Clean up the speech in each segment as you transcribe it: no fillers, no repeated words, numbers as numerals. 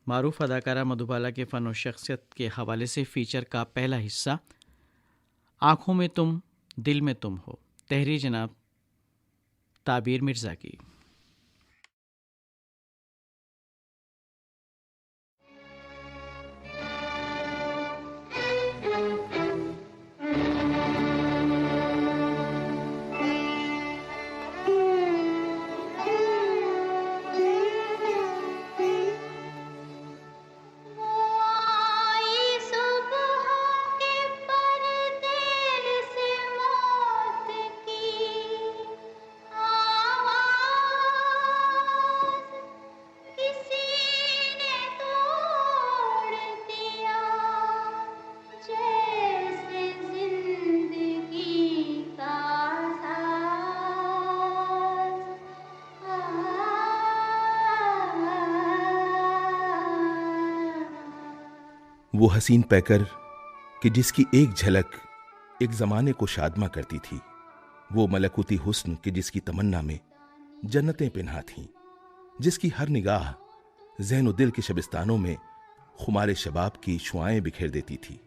मारूफ अदाकारा मधुबाला के फ़न और शख्सियत के हवाले से फ़ीचर का पहला हिस्सा आँखों में तुम दिल में तुम हो, तहरीर जनाब ताबीर मिर्ज़ा की। वो हसीन पैकर कि जिसकी एक झलक एक ज़माने को शादमा करती थी, वो मलकुती हुस्न कि जिसकी तमन्ना में जन्नतें पिन्हा थीं, जिसकी हर निगाह ज़हन दिल के शबिस्तानों में खुमार शबाब की शुआएं बिखेर देती थी,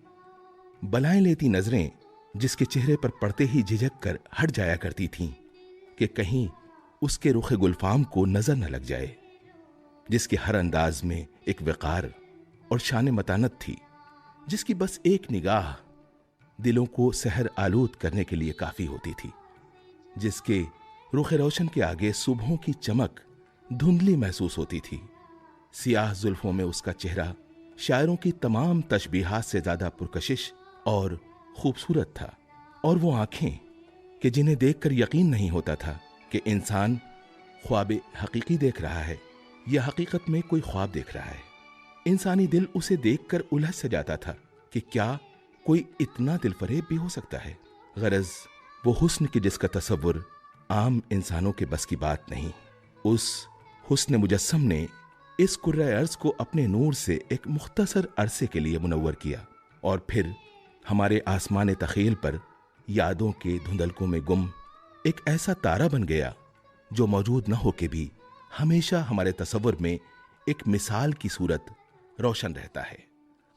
बलाएं लेती नज़रें जिसके चेहरे पर पड़ते ही झिझक कर हट जाया करती थीं कि कहीं उसके रुख गुलफाम को नज़र न लग जाए, जिसके हर अंदाज में एक वक़ार और शान मतानत थी, जिसकी बस एक निगाह दिलों को सहर आलूद करने के लिए काफ़ी होती थी, जिसके रुख रोशन के आगे सुबहों की चमक धुंधली महसूस होती थी। सियाह जुल्फों में उसका चेहरा शायरों की तमाम तशबीहात से ज़्यादा पुरकशिश और खूबसूरत था, और वो आंखें कि जिन्हें देखकर यकीन नहीं होता था कि इंसान ख्वाब हकीकी देख रहा है या हकीकत में कोई ख्वाब देख रहा है। इंसानी दिल उसे देखकर उलझ से जाता था कि क्या कोई इतना दिलफरेब भी हो सकता है। गरज वो हुस्न की जिसका तसव्वुर आम इंसानों के बस की बात नहीं। उस हुस्न मुजस्सम ने इस कुर्रा अर्ज़ को अपने नूर से एक मुख्तसर अरसे के लिए मुनव्वर किया, और फिर हमारे आसमान तख़ील पर यादों के धुंधलकों में गुम एक ऐसा तारा बन गया जो मौजूद न हो के भी हमेशा हमारे तसव्वुर में एक मिसाल की सूरत रोशन रहता है।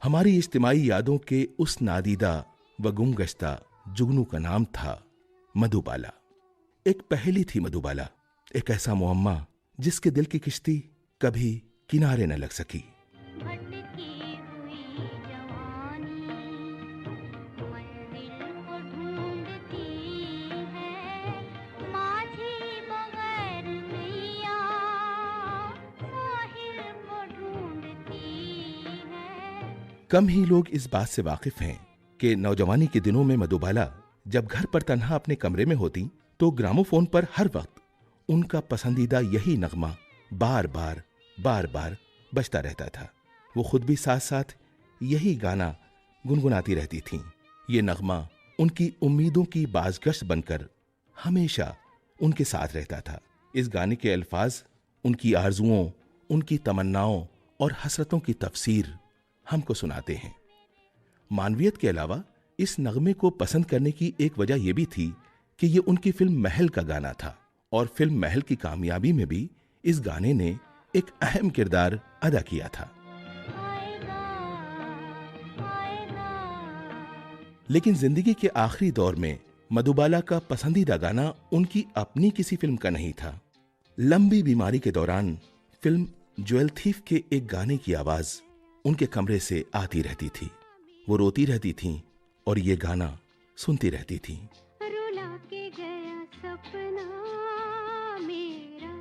हमारी इज्तिमाई यादों के उस नादीदा व गुमगश्ता जुगनू का नाम था मधुबाला। एक पहेली थी मधुबाला, एक ऐसा मुअम्मा जिसके दिल की किश्ती कभी किनारे न लग सकी। कम ही लोग इस बात से वाकिफ हैं कि नौजवानी के दिनों में मधुबाला जब घर पर तन्हा अपने कमरे में होती तो ग्रामोफोन पर हर वक्त उनका पसंदीदा यही नगमा बार बार बजता रहता था। वो खुद भी साथ साथ यही गाना गुनगुनाती रहती थीं। ये नगमा उनकी उम्मीदों की बाज़गश्त बनकर हमेशा उनके साथ रहता था। इस गाने के अल्फाज उनकी आरजुओं, उनकी तमन्नाओं और हसरतों की तफसीर हमको सुनाते हैं। मानवियत के अलावा इस नगमे को पसंद करने की एक वजह यह भी थी कि ये उनकी फिल्म महल का गाना था, और फिल्म महल की कामयाबी में भी इस गाने ने एक अहम किरदार अदा किया था। लेकिन जिंदगी के आखिरी दौर में मधुबाला का पसंदीदा गाना उनकी अपनी किसी फिल्म का नहीं था। लंबी बीमारी के दौरान फिल्म ज्वेल थीफ के एक गाने की आवाज उनके कमरे से आती रहती थी। वो रोती रहती थीं और ये गाना सुनती रहती थीं। रुला के गया सपना मेरा,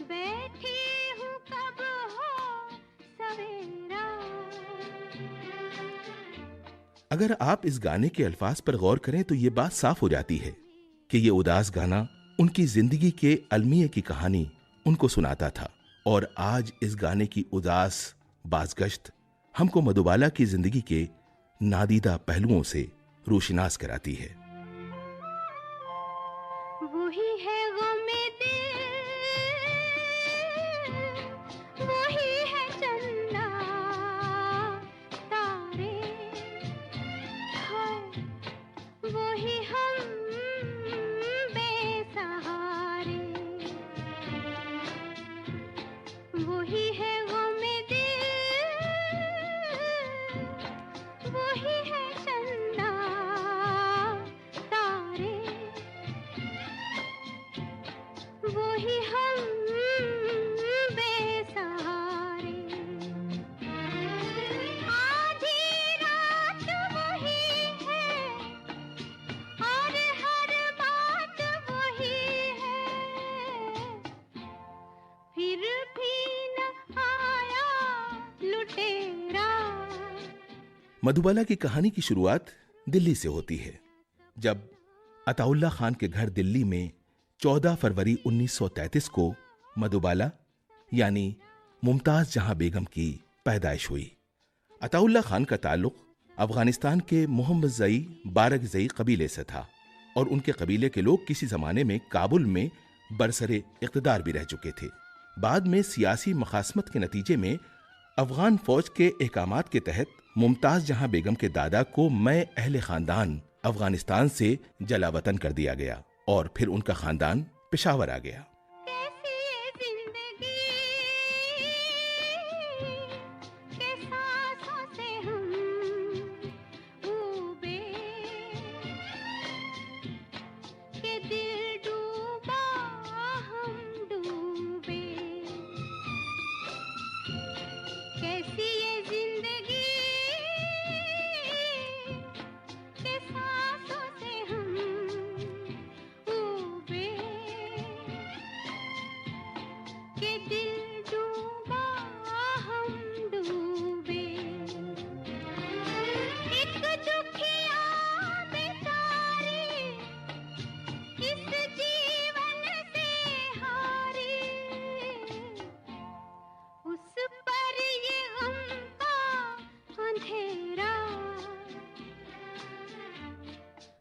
बैठी हूँ कब हो सवेरा। अगर आप इस गाने के अल्फाज पर गौर करें तो ये बात साफ हो जाती है कि ये उदास गाना उनकी जिंदगी के अलमिये की कहानी उनको सुनाता था, और आज इस गाने की उदास बाज़गश्त हमको मधुबाला की जिंदगी के नादीदा पहलुओं से रोशनास कराती है। वही है गमे दिल, वही है चन्ना तारे, हाय वही हम बेसहारे। वही है गमे दिल, मधुबाला की कहानी की शुरुआत दिल्ली से होती है, जब अताउल्ला खान के घर दिल्ली में 14 फरवरी 1933 को मधुबाला यानी मुमताज जहां बेगम की पैदाइश हुई। अताउल्ला खान का ताल्लुक अफगानिस्तान के मोहम्मद जई बारकजई कबीले से था और उनके कबीले के लोग किसी जमाने में काबुल में बरसरे इक़्तिदार भी रह चुके थे। बाद में सियासी मखासमत के नतीजे में अफगान फौज के अहकामात के तहत मुमताज जहां बेगम के दादा को मैं अहले खानदान अफगानिस्तान से जलावतन कर दिया गया और फिर उनका खानदान पेशावर आ गया। कैसी ये जिंदगी के सांसों से हम डूबे, के दिल डूबा हम डूबे। कैसी ये जिंदगी के सांसों से हम डूबे, के दिल डूबा हम डूबे। एक दुखिया बेचारी इस जीवन से हारी, उस पर ये गम का अंधेरा।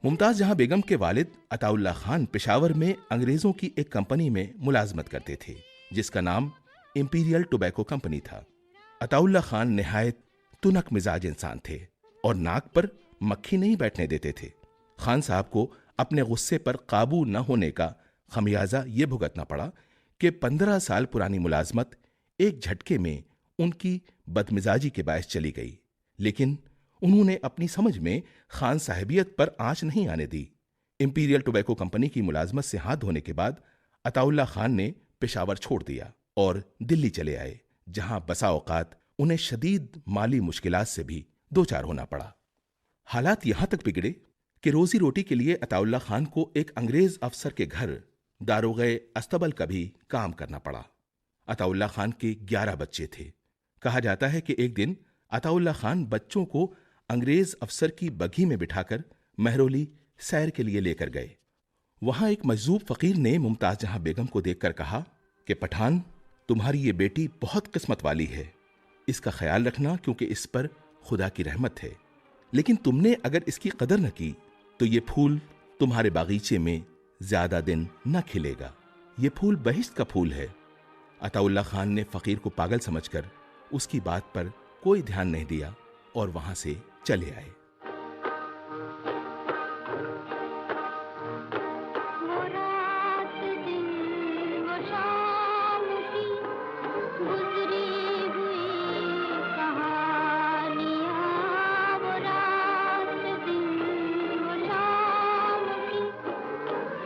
मुमताज जहां बेगम के वालिद अताउल्ला खान पेशावर में अंग्रेजों की एक कंपनी में मुलाजमत करते थे जिसका नाम इंपीरियल टोबैको कंपनी था। अताउल्ला खान निहायत तुनक मिजाज इंसान थे और नाक पर मक्खी नहीं बैठने देते थे। खान साहब को अपने गुस्से पर काबू न होने का खमियाजा ये भुगतना पड़ा कि 15 साल पुरानी मुलाजमत एक झटके में उनकी बदमिजाजी के बायस चली गई, लेकिन उन्होंने अपनी समझ में खान साहबियत पर आंच नहीं आने दी। इंपीरियल टोबैको कंपनी की मुलाजमत से हाथ धोने के बाद अताउल्ला खान ने पेशावर छोड़ दिया और दिल्ली चले आए, जहां बसा औकात उन्हें शदीद माली मुश्किलात से भी दो चार होना पड़ा। हालात यहां तक बिगड़े कि रोजी रोटी के लिए अताउल्ला खान को एक अंग्रेज अफसर के घर दारोगे अस्तबल का भी काम करना पड़ा। अताउल्ला खान के 11 बच्चे थे। कहा जाता है कि एक दिन अताउल्ला खान बच्चों को अंग्रेज अफसर की बग्घी में बिठाकर महरौली सैर के लिए लेकर गए। वहां एक मजजूब फकीर ने मुमताज जहां बेगम को देखकर कहा कि पठान, तुम्हारी ये बेटी बहुत किस्मत वाली है, इसका ख्याल रखना क्योंकि इस पर खुदा की रहमत है, लेकिन तुमने अगर इसकी कदर न की तो ये फूल तुम्हारे बागीचे में ज्यादा दिन न खिलेगा। ये फूल बहिश्त का फूल है। अताउल्ला खान ने फकीर को पागल समझकर उसकी बात पर कोई ध्यान नहीं दिया और वहां से चले आए। वो रात दिन वो शाम की गुजरी हुई कहानियाँ, वो रात दिन वो शाम की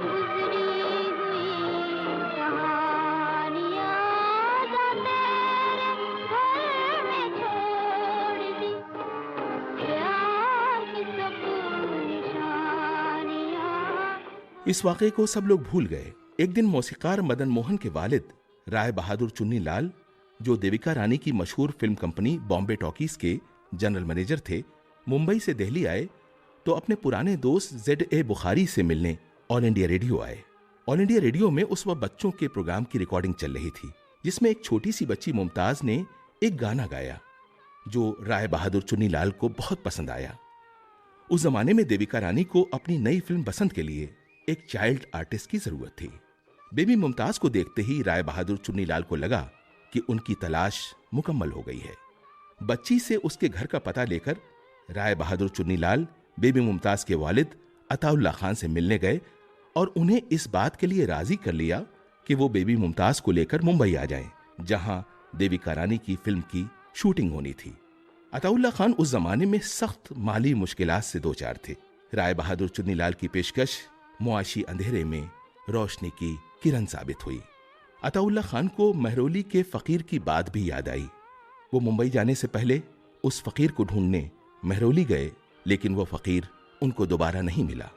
गुजरी हुई कहानियाँ, जो तेरे घर में छोड़ दी प्यार की सब निशानियाँ। इस वाक़े को सब लोग भूल गए। एक दिन मौसीकार मदन मोहन के वालिद राय बहादुर चुन्नी लाल, जो देविका रानी की मशहूर फिल्म कंपनी बॉम्बे टॉकीज के जनरल मैनेजर थे, मुंबई से दिल्ली आए तो अपने पुराने दोस्त ZA बुखारी से मिलने ऑल इंडिया रेडियो आए। ऑल इंडिया रेडियो में उस वक्त बच्चों के प्रोग्राम की रिकॉर्डिंग चल रही थी, जिसमें एक छोटी सी बच्ची मुमताज ने एक गाना गाया जो राय बहादुर चुन्नी लाल को बहुत पसंद आया। उस जमाने में देविका रानी को अपनी नई फिल्म बसंत के लिए एक चाइल्ड आर्टिस्ट की जरूरत थी। बेबी मुमताज को देखते ही राय बहादुर चुन्नी लाल को लगा कि उनकी तलाश मुकम्मल हो गई है। बच्ची से उसके घर का पता लेकर राय बहादुर चुन्नी लाल बेबी मुमताज के वालिद अताउल्ला खान से मिलने गए और उन्हें इस बात के लिए राजी कर लिया कि वो बेबी मुमताज को लेकर मुंबई आ जाएं, जहां देविका रानी की फिल्म की शूटिंग होनी थी। अताउल्ला खान उस जमाने में सख्त माली मुश्किलात से दो चार थे। राय बहादुर चुन्नी लाल की पेशकश मुआशी अंधेरे में रोशनी की किरण साबित हुई। अताउल्ला खान को महरौली के फकीर की बात भी याद आई। वो मुंबई जाने से पहले उस फकीर को ढूंढने महरौली गए, लेकिन वो फकीर उनको दोबारा नहीं मिला।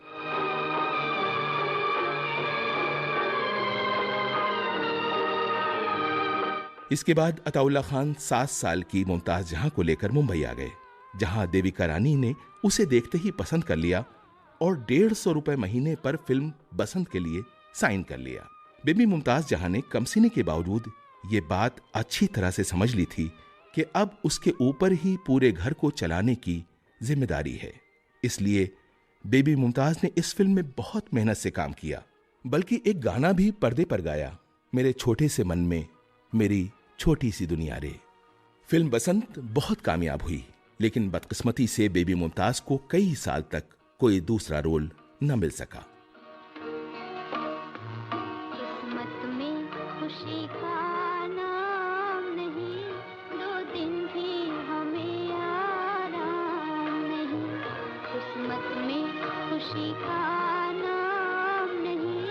इसके बाद अताउल्ला खान 7 साल की मुमताज जहां को लेकर मुंबई आ गए। जहां देविका रानी ने उसे देखते ही पसंद कर लिया और 150 रुपए महीने पर फिल्म बसंत के लिए साइन कर लिया। बेबी मुमताज जहां ने कम सीने के बावजूद ये बात अच्छी तरह से समझ ली थी कि अब उसके ऊपर ही पूरे घर को चलाने की जिम्मेदारी है, इसलिए बेबी मुमताज ने इस फिल्म में बहुत मेहनत से काम किया, बल्कि एक गाना भी पर्दे पर गाया, मेरे छोटे से मन में मेरी छोटी सी दुनिया रे। फिल्म बसंत बहुत कामयाब हुई, लेकिन बदकिस्मती से बेबी मुमताज को कई साल तक कोई दूसरा रोल न मिल सका। किस्मत में खुशी का नाम नहीं, 2 दिन भी हमें आराम नहीं। किस्मत में खुशी का नाम नहीं,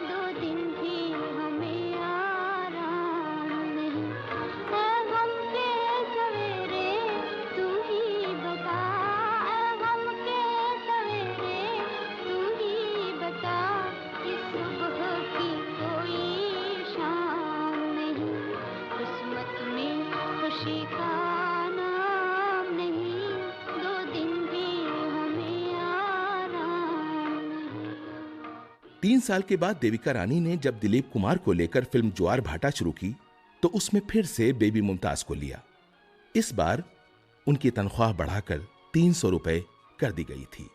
2 दिन भी हमें आराम नहीं। है हम के सवेरे तू ही बता, है हम के सवेरे तू ही बता, इस सुबह की कोई शाम नहीं। किस्मत में खुशी का नाम नहीं, 2 दिन भी हमें आराम नहीं। 3 साल के बाद देविका रानी ने जब दिलीप कुमार को लेकर फिल्म ज्वार भाटा शुरू की तो उसमें फिर से बेबी मुमताज को लिया। इस बार उनकी तनख्वाह बढ़ाकर 300 रुपए कर दी गई थी।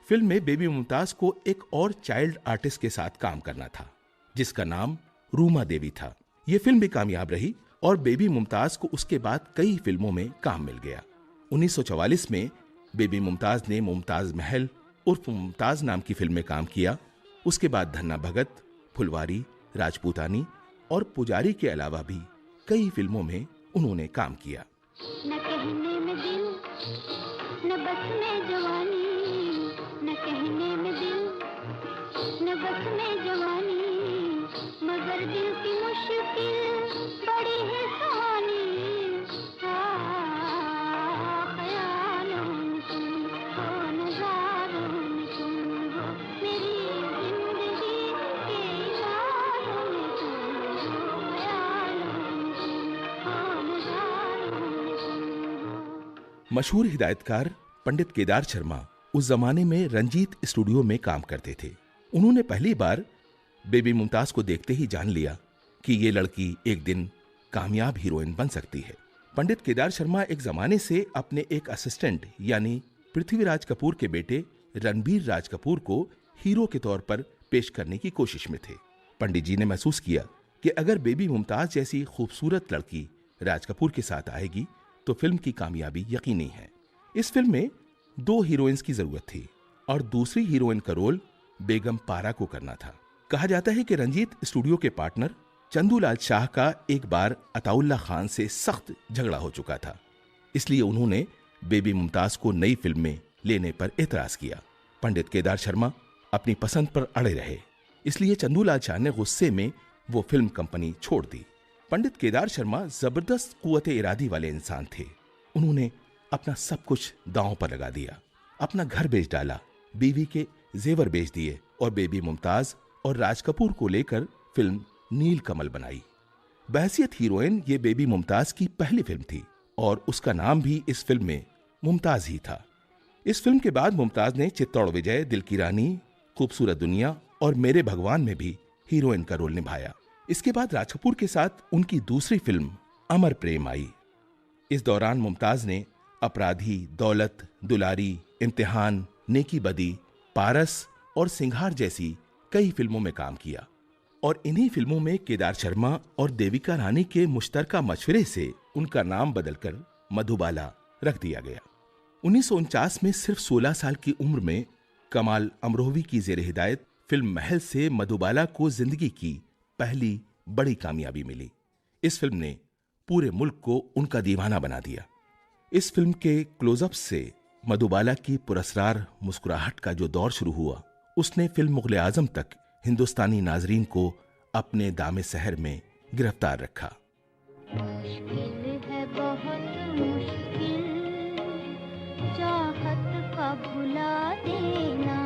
फिल्म में बेबी मुमताज को एक और चाइल्ड आर्टिस्ट के साथ काम करना था, जिसका नाम रूमा देवी था। यह फिल्म भी कामयाब रही और बेबी मुमताज को उसके बाद कई फिल्मों में काम मिल गया। 1944 में बेबी मुमताज ने मुमताज महल उर्फ मुमताज नाम की फिल्म में काम किया। उसके बाद धन्ना भगत, फुलवारी, राजपूतानी और पुजारी के अलावा भी कई फिल्मों में उन्होंने काम किया। न कहने में दिल, न बस में जवानी, न कहने में दिल, न बस में जवानी, मगर दिल की मुश्किल बड़ी है सुहानी। ख्यालों में तुम हो, नज़ारों में तुम हो, मेरी जिंदगी के इशारों में तुम हो, ख्यालों में तुम हो, नज़ारों में तुम हो। मशहूर हिदायतकार पंडित केदार शर्मा उस जमाने में रंजीत स्टूडियो में काम करते थे। उन्होंने पहली बार बेबी मुमताज को देखते ही जान लिया कि ये लड़की एक दिन कामयाब हीरोइन बन सकती है। पंडित केदार शर्मा एक जमाने से अपने एक असिस्टेंट यानी पृथ्वीराज कपूर के बेटे रणबीर राज कपूर को हीरो के तौर पर पेश करने की कोशिश में थे। पंडित जी ने महसूस किया कि अगर बेबी मुमताज जैसी खूबसूरत लड़की राज कपूर के साथ आएगी तो फिल्म की कामयाबी यकीनी है। इस फिल्म में 2 हीरोइंस की जरूरत थी और दूसरी हीरोइन का रोल बेगम पारा को करना था। कहा जाता है कि रंजीत स्टूडियो के पार्टनर चंदूलाल शाह का एक बार अताउल्ला खान से सख्त झगड़ा हो चुका था, इसलिए उन्होंने बेबी मुमताज को नई फिल्म में लेने पर एतराज किया। पंडित केदार शर्मा अपनी पसंद पर अड़े रहे, इसलिए चंदूलाल शाह ने गुस्से में वो फिल्म कंपनी छोड़ दी। पंडित केदार शर्मा जबरदस्त कुव्वते इरादी वाले इंसान थे। उन्होंने अपना सब कुछ दांव पर लगा दिया, अपना घर बेच डाला, बीवी के जेवर बेच दिए और बेबी मुमताज और राज कपूर को लेकर फिल्म नील कमल बनाई। बहैसियत हीरोइन ये बेबी मुमताज की पहली फिल्म थी और उसका नाम भी इस फिल्म में मुमताज ही था। इस फिल्म के बाद मुमताज ने चित्तौड़ विजय, दिल की रानी, खूबसूरत दुनिया और मेरे भगवान में भी हीरोइन का रोल निभाया। इसके बाद राज कपूर के साथ उनकी दूसरी फिल्म अमर प्रेम आई। इस दौरान मुमताज ने अपराधी, दौलत, दुलारी, इम्तिहान, नेकी बदी, पारस और सिंघार जैसी कई फिल्मों में काम किया और इन्हीं फिल्मों में केदार शर्मा और देविका रानी के मुश्तरका मशवरे से उनका नाम बदलकर मधुबाला रख दिया गया। 1949 में सिर्फ 16 साल की उम्र में कमाल अमरोही की जेर हिदायत फिल्म महल से मधुबाला को जिंदगी की पहली बड़ी कामयाबी मिली। इस फिल्म ने पूरे मुल्क को उनका दीवाना बना दिया। इस फिल्म के क्लोजअप से मधुबाला की पुरस्कार मुस्कुराहट का जो दौर शुरू हुआ, उसने फिल्म मुगले आजम तक हिंदुस्तानी नाजरीन को अपने दामे सहर में गिरफ्तार रखा। मुश्किल है बहुत मुश्किल, चाहत का भुला देना,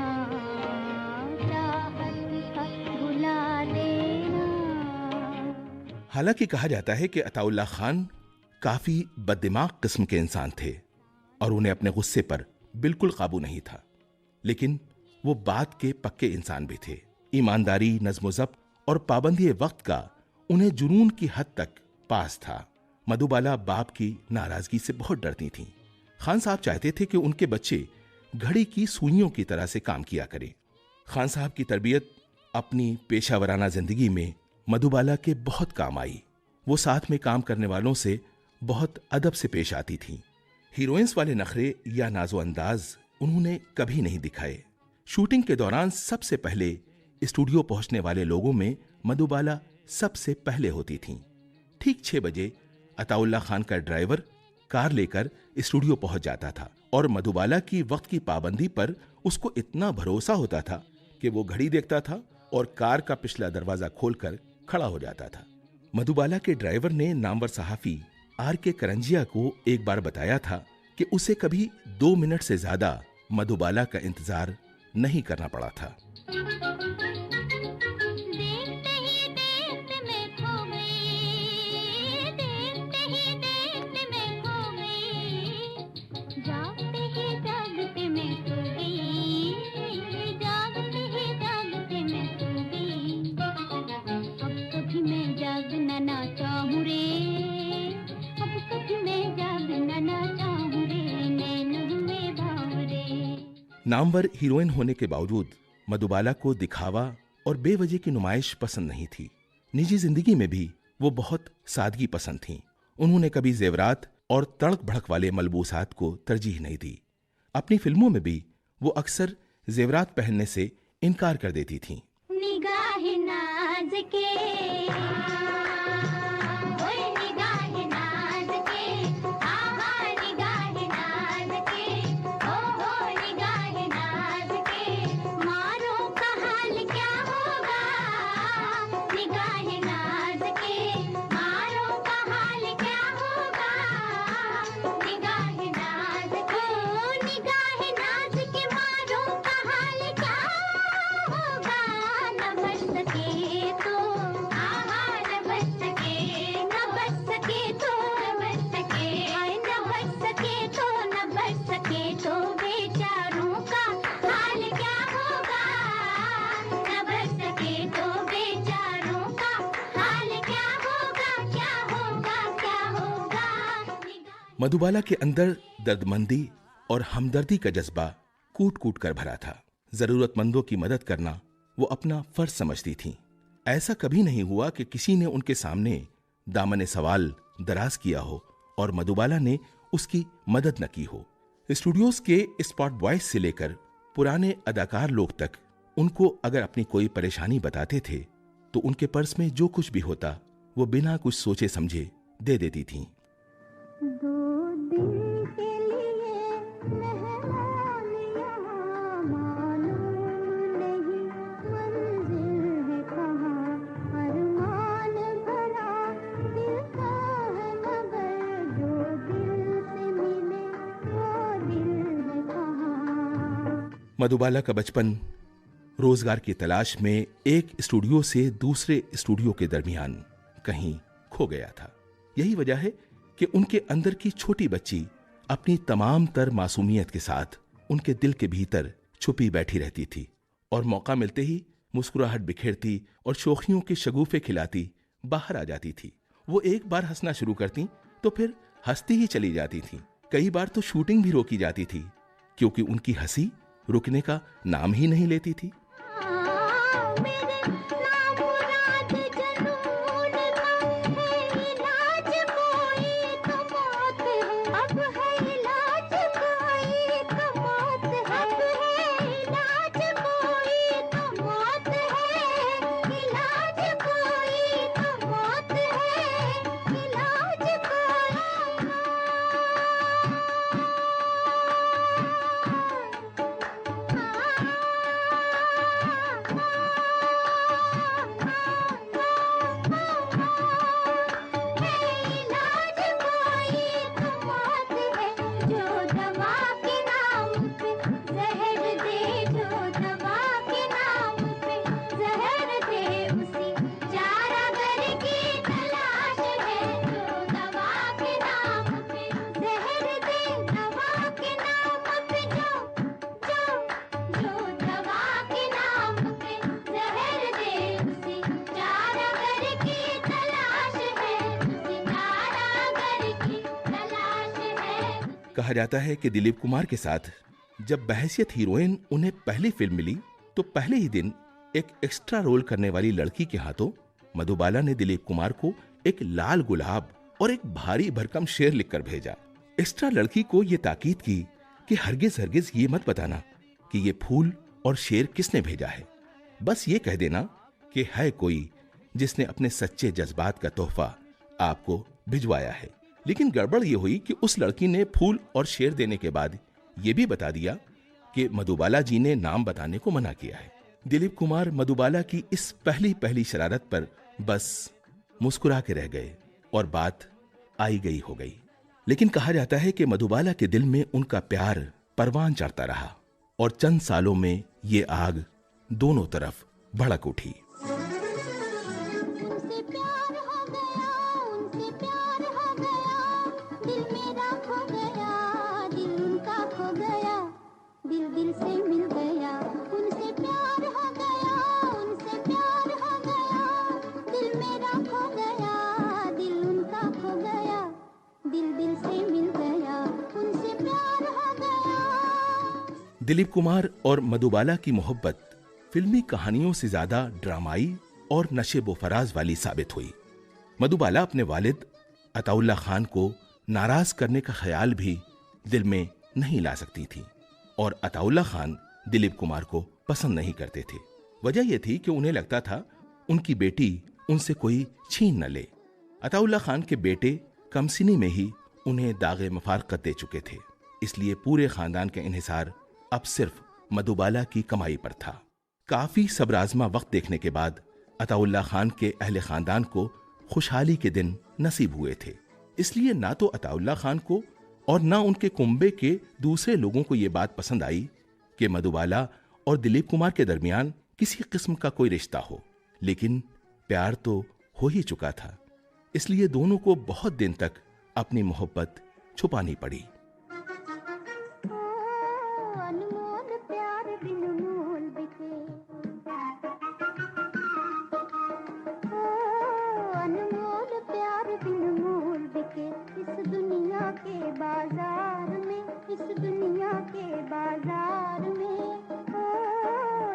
चाहत का भुला देना। हालांकि कहा जाता है कि अताउल्ला खान काफी बददिमाग किस्म के इंसान थे। और उन्हें अपने गुस्से पर बिल्कुल काबू नहीं था। लेकिन वो बात के पक्के इंसान भी थे। ईमानदारी, नज़्म-ओ-ज़ब्त और पाबंदी वक्त का उन्हें जुनून की हद तक पास था। मधुबाला बाप की नाराजगी से बहुत डरती थीं। खान साहब चाहते थे कि उनके बच्चे घड़ी की सुइयों की तरह से काम किया करें। खान साहब की तरबियत अपनी पेशावराना जिंदगी में मधुबाला के बहुत काम आई। वो साथ में काम करने वालों से बहुत अदब से पेश आती थीं। हीरोइंस वाले नखरे या नाजो अंदाज उन्होंने कभी नहीं दिखाए। शूटिंग के दौरान सबसे पहले स्टूडियो पहुंचने वाले लोगों में मधुबाला सबसे पहले होती थीं। ठीक 6 बजे अताउल्ला खान का ड्राइवर कार लेकर स्टूडियो पहुंच जाता था और मधुबाला की वक्त की पाबंदी पर उसको इतना भरोसा होता था कि वो घड़ी देखता था और कार का पिछला दरवाजा खोलकर खड़ा हो जाता था। मधुबाला के ड्राइवर ने नामवर सहाफी R.K. करंजिया को एक बार बताया था कि उसे कभी 2 मिनट से ज्यादा मधुबाला का इंतजार नहीं करना पड़ा था। नामवर हीरोइन होने के बावजूद मधुबाला को दिखावा और बेवजह की नुमाइश पसंद नहीं थी। निजी जिंदगी में भी वो बहुत सादगी पसंद थीं। उन्होंने कभी जेवरात और तड़क भड़क वाले मलबूसात को तरजीह नहीं दी। अपनी फिल्मों में भी वो अक्सर जेवरात पहनने से इनकार कर देती थीं। निगाह नाज के मधुबाला के अंदर दर्दमंदी और हमदर्दी का जज्बा कूट कूट कर भरा था। जरूरतमंदों की मदद करना वो अपना फर्ज समझती थीं। ऐसा कभी नहीं हुआ कि किसी ने उनके सामने दामन सवाल दराज किया हो और मधुबाला ने उसकी मदद न की हो। स्टूडियोज के स्पॉट बॉयज से लेकर पुराने अदाकार लोग तक उनको अगर अपनी कोई परेशानी बताते थे तो उनके पर्स में जो कुछ भी होता वो बिना कुछ सोचे समझे दे देती थीं। मधुबाला का बचपन रोजगार की तलाश में एक स्टूडियो से दूसरे स्टूडियो के दरमियान कहीं खो गया था। यही वजह है कि उनके अंदर की छोटी बच्ची अपनी तमाम तर मासूमियत के साथ उनके दिल के भीतर छुपी बैठी रहती थी और मौका मिलते ही मुस्कुराहट बिखेरती और शोखियों के शगुफे खिलाती बाहर आ जाती थी। वो एक बार हंसना शुरू करती तो फिर हंसती ही चली जाती थी। कई बार तो शूटिंग भी रोकी जाती थी क्योंकि उनकी हंसी रुकने का नाम ही नहीं लेती थी। कहा जाता है कि दिलीप कुमार के साथ जब बहैसियत हीरोइन उन्हें पहली फिल्म मिली तो पहले ही दिन एक एक्स्ट्रा रोल करने वाली लड़की के हाथों मधुबाला ने दिलीप कुमार को एक लाल गुलाब और एक भारी भरकम शेर लिखकर भेजा। एक्स्ट्रा लड़की को यह ताकीद की कि हरगिज हरगिज ये मत बताना कि ये फूल और शेर किसने भेजा है, बस ये कह देना कि है कोई जिसने अपने सच्चे जज्बात का तोहफा आपको भिजवाया है। लेकिन गड़बड़ ये हुई कि उस लड़की ने फूल और शेर देने के बाद ये भी बता दिया कि मधुबाला जी ने नाम बताने को मना किया है। दिलीप कुमार मधुबाला की इस पहली शरारत पर बस मुस्कुरा के रह गए और बात आई गई हो गई। लेकिन कहा जाता है कि मधुबाला के दिल में उनका प्यार परवान चढ़ता रहा और चंद सालों में ये आग दोनों तरफ भड़क उठी। उनसे प्यार हो गया, उनसे प्यार हो गया, दिल मेरा खो गया, दिल उनका खो गया, दिल दिल से मिल गया। उनसे प्यार हो गया, उनसे प्यार हो गया, दिल मेरा खो गया, दिल उनका खो गया, दिल दिल से मिल गया, उनसे प्यार हो गया। दिलीप कुमार और मधुबाला की मोहब्बत फिल्मी कहानियों से ज्यादा ड्रामाई और नशेबो फराज वाली साबित हुई। मधुबाला अपने वालिद अताउल्ला खान को नाराज करने का ख्याल भी दिल में नहीं ला सकती थी और अताउल्ला खान दिलीप कुमार को पसंद नहीं करते थे। वजह यह थी कि उन्हें लगता था उनकी बेटी उनसे कोई छीन न ले। अताउल्ला खान के बेटे कमसिनी में ही उन्हें दागे मफारकत दे चुके थे, इसलिए पूरे खानदान का इन्हिसार अब सिर्फ मधुबाला की कमाई पर था। काफी सब्र-आज़मा वक्त देखने के बाद अताउल्ला खान के अहले खानदान को खुशहाली के दिन नसीब हुए थे। इसलिए ना तो अताउल्ला खान को और ना उनके कुंबे के दूसरे लोगों को यह बात पसंद आई कि मधुबाला और दिलीप कुमार के दरमियान किसी किस्म का कोई रिश्ता हो। लेकिन प्यार तो हो ही चुका था, इसलिए दोनों को बहुत दिन तक अपनी मोहब्बत छुपानी पड़ी। अनमोल प्यार बिन मोल बिके, अनमोल प्यार बिन मोल बिके, इस दुनिया के बाजार में, इस दुनिया के बाजार में, ओ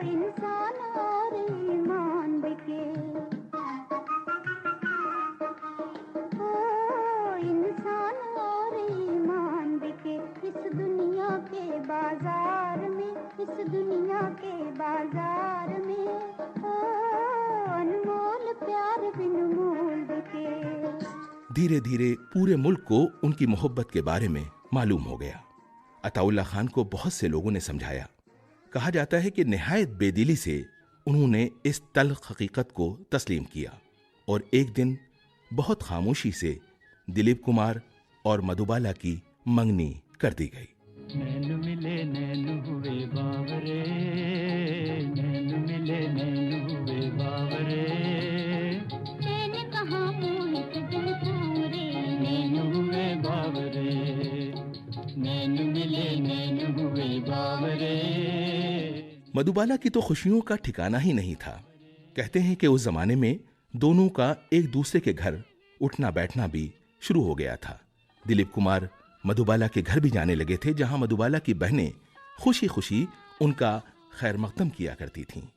इंसान और ईमान बिके, ओ इंसान और ईमान बिके, इस दुनिया के बाजार में, इस दुनिया के बाजार में, ओ अनमोल प्यार बिन मोल बिके। धीरे धीरे पूरे मुल्क को उनकी मोहब्बत के बारे में मालूम हो गया। अताउल्ला खान को बहुत से लोगों ने समझाया। कहा जाता है कि निहायत बेदिली से उन्होंने इस तल्ख हकीकत को तस्लीम किया और एक दिन बहुत खामोशी से दिलीप कुमार और मधुबाला की मंगनी कर दी गई। नैन मिले नैन हुए बावरे, नैन मिले नैन हुए बावरे, मैंने कहा मोहित दिल पूरे, नैन हुए बावरे, नैन मिले नैन हुए बावरे। मधुबाला की तो खुशियों का ठिकाना ही नहीं था। कहते हैं कि उस जमाने में दोनों का एक दूसरे के घर उठना बैठना भी शुरू हो गया था। दिलीप कुमार मधुबाला के घर भी जाने लगे थे, जहां मधुबाला की बहनें खुशी खुशी उनका खैर मकदम किया करती थीं।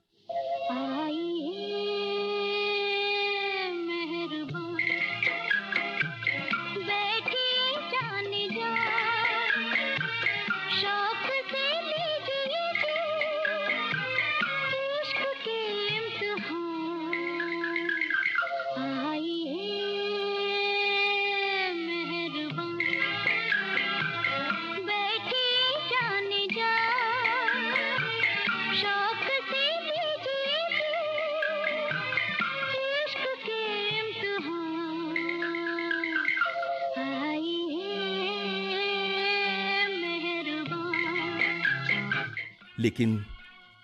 लेकिन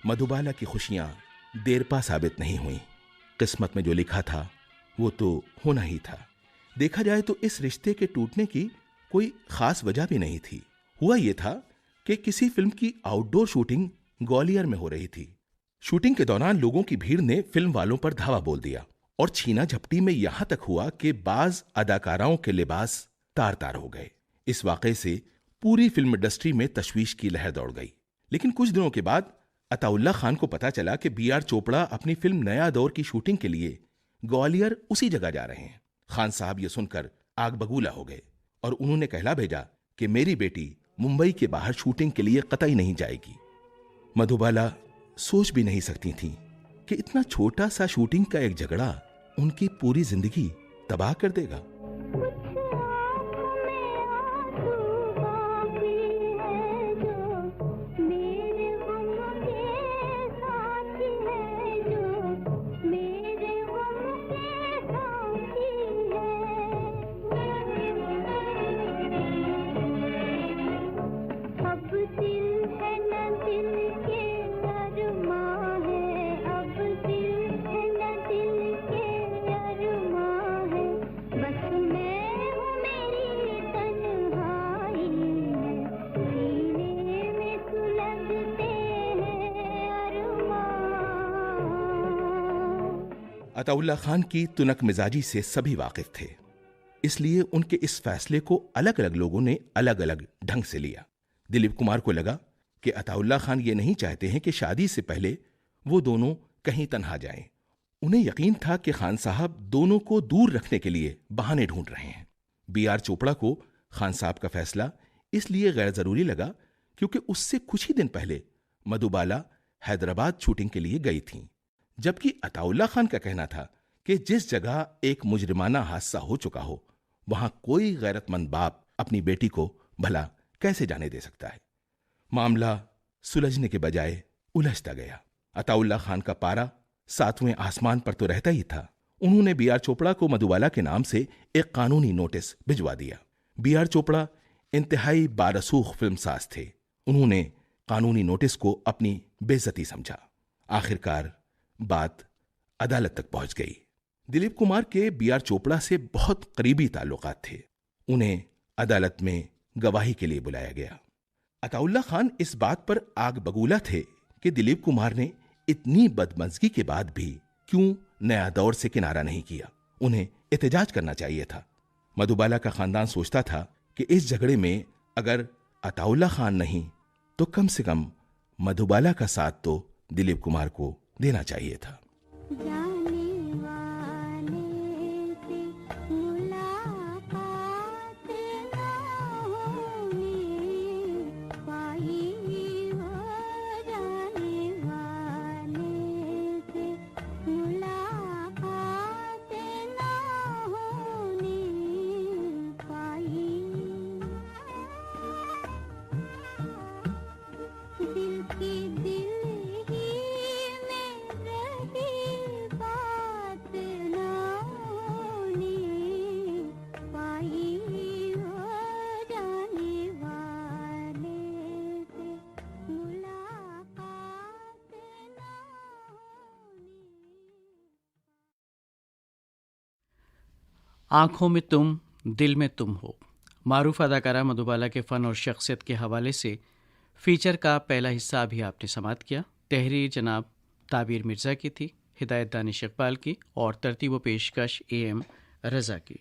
मधुबाला की खुशियां देरपा साबित नहीं हुई। किस्मत में जो लिखा था वो तो होना ही था। देखा जाए तो इस रिश्ते के टूटने की कोई खास वजह भी नहीं थी। हुआ ये था कि किसी फिल्म की आउटडोर शूटिंग ग्वालियर में हो रही थी। शूटिंग के दौरान लोगों की भीड़ ने फिल्म वालों पर धावा बोल दिया और छीना झपटी में यहां तक हुआ कि बाज अदाकाराओं के लिबास तार तार हो गए। इस वाकये से पूरी फिल्म इंडस्ट्री में तशवीश की लहर दौड़ गई। लेकिन कुछ दिनों के बाद अताउल्ला खान को पता चला कि B.R. चोपड़ा अपनी फिल्म नया दौर की शूटिंग के लिए ग्वालियर उसी जगह जा रहे हैं। खान साहब ये सुनकर आग बगूला हो गए और उन्होंने कहला भेजा कि मेरी बेटी मुंबई के बाहर शूटिंग के लिए कतई नहीं जाएगी। मधुबाला सोच भी नहीं सकती थीं कि इतना छोटा सा शूटिंग का एक झगड़ा उनकी पूरी जिंदगी तबाह कर देगा। अताउल्ला खान की तुनक मिजाजी से सभी वाकिफ थे, इसलिए उनके इस फैसले को अलग अलग लोगों ने अलग अलग ढंग से लिया। दिलीप कुमार को लगा कि अताउल्ला खान ये नहीं चाहते हैं कि शादी से पहले वो दोनों कहीं तन्हा जाएं। उन्हें यकीन था कि खान साहब दोनों को दूर रखने के लिए बहाने ढूंढ रहे हैं। B.R. चोपड़ा को खान साहब का फैसला इसलिए गैर जरूरी लगा क्योंकि उससे कुछ ही दिन पहले मधुबाला हैदराबाद शूटिंग के लिए गई थीं, जबकि अताउल्ला खान का कहना था कि जिस जगह एक मुजरिमाना हादसा हो चुका हो वहां कोई गैरतमंद बाप अपनी बेटी को भला कैसे जाने दे सकता है। मामला सुलझने के बजाय उलझता गया। अताउल्ला खान का पारा 7वें आसमान पर तो रहता ही था। उन्होंने B.R. चोपड़ा को मधुबाला के नाम से एक कानूनी नोटिस भिजवा दिया। B.R. चोपड़ा इंतहाई बारसूख फिल्मसाज थे। उन्होंने कानूनी नोटिस को अपनी बेइज्जती समझा। आखिरकार बात अदालत तक पहुंच गई। दिलीप कुमार के B.R. चोपड़ा से बहुत करीबी ताल्लुकात थे। उन्हें अदालत में गवाही के लिए बुलाया गया। अताउल्ला खान इस बात पर आग बगूला थे कि दिलीप कुमार ने इतनी बदमज़गी के बाद भी क्यों नया दौर से किनारा नहीं किया। उन्हें एहतजाज करना चाहिए था। मधुबाला का खानदान सोचता था कि इस झगड़े में अगर अताउल्ला खान नहीं तो कम से कम मधुबाला का साथ तो दिलीप कुमार को देना चाहिए था। आँखों में तुम दिल में तुम हो मारूफ अदाकारा मधुबाला के फ़न और शख्सियत के हवाले से फ़ीचर का पहला हिस्सा अभी आपने समाप्त किया। तहरीर जनाब ताबिर मिर्ज़ा की थी, हिदायत दानिश इकबाल की और तरतीब व पेशकश AM रज़ा की।